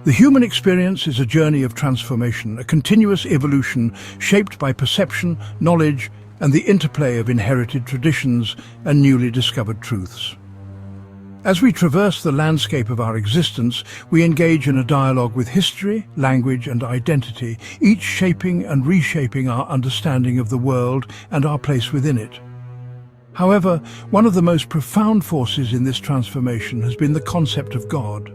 The human experience is a journey of transformation, a continuous evolution shaped by perception, knowledge, and the interplay of inherited traditions and newly discovered truths. As we traverse the landscape of our existence, we engage in a dialogue with history, language, and identity, each shaping and reshaping our understanding of the world and our place within it. However, one of the most profound forces in this transformation has been the concept of God.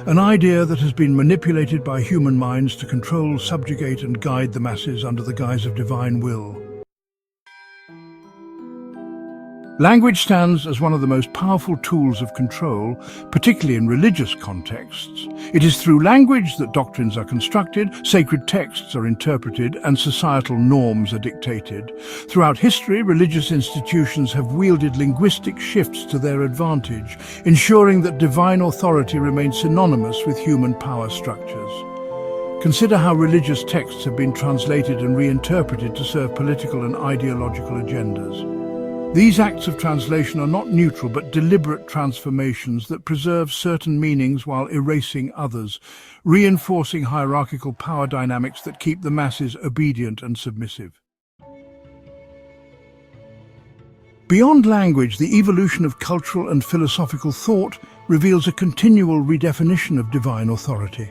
An idea that has been manipulated by human minds to control, subjugate, and guide the masses under the guise of divine will. Language stands as one of the most powerful tools of control, particularly in religious contexts. It is through language that doctrines are constructed, sacred texts are interpreted, and societal norms are dictated. Throughout history, religious institutions have wielded linguistic shifts to their advantage, ensuring that divine authority remains synonymous with human power structures. Consider how religious texts have been translated and reinterpreted to serve political and ideological agendas. These acts of translation are not neutral but deliberate transformations that preserve certain meanings while erasing others, reinforcing hierarchical power dynamics that keep the masses obedient and submissive. Beyond language, the evolution of cultural and philosophical thought reveals a continual redefinition of divine authority.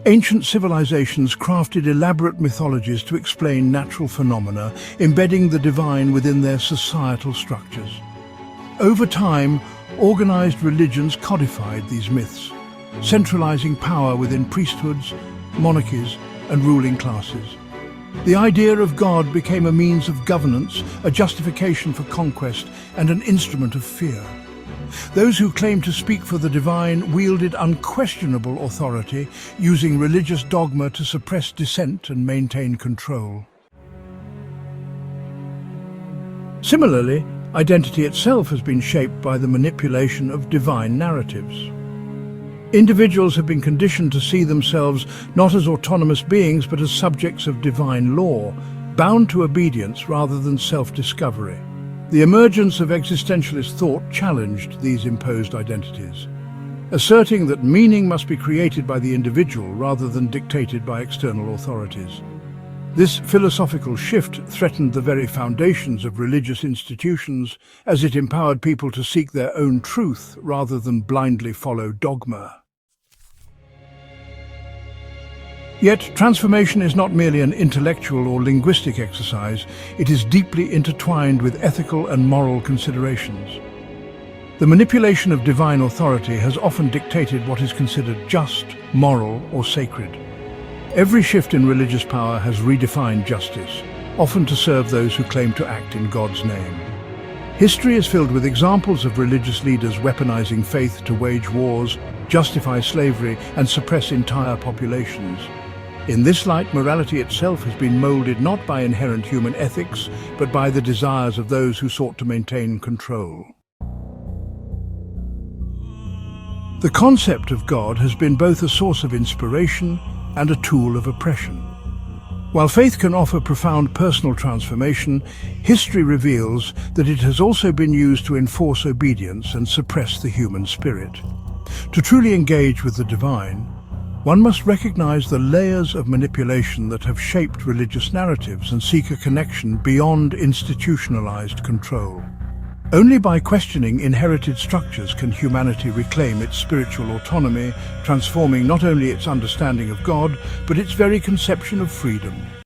Ancient civilizations crafted elaborate mythologies to explain natural phenomena, embedding the divine within their societal structures. Over time, organized religions codified these myths, centralizing power within priesthoods, monarchies, and ruling classes. The idea of God became a means of governance, a justification for conquest, and an instrument of fear. Those who claimed to speak for the divine wielded unquestionable authority, using religious dogma to suppress dissent and maintain control. Similarly, identity itself has been shaped by the manipulation of divine narratives. Individuals have been conditioned to see themselves not as autonomous beings but as subjects of divine law, bound to obedience rather than self-discovery. The emergence of existentialist thought challenged these imposed identities, asserting that meaning must be created by the individual rather than dictated by external authorities. This philosophical shift threatened the very foundations of religious institutions, as it empowered people to seek their own truth rather than blindly follow dogma. Yet, transformation is not merely an intellectual or linguistic exercise, it is deeply intertwined with ethical and moral considerations. The manipulation of divine authority has often dictated what is considered just, moral, or sacred. Every shift in religious power has redefined justice, often to serve those who claim to act in God's name. History is filled with examples of religious leaders weaponizing faith to wage wars, justify slavery, and suppress entire populations. In this light, morality itself has been molded not by inherent human ethics, but by the desires of those who sought to maintain control. The concept of God has been both a source of inspiration and a tool of oppression. While faith can offer profound personal transformation, history reveals that it has also been used to enforce obedience and suppress the human spirit. To truly engage with the divine, one must recognize the layers of manipulation that have shaped religious narratives and seek a connection beyond institutionalized control. Only by questioning inherited structures can humanity reclaim its spiritual autonomy, transforming not only its understanding of God, but its very conception of freedom.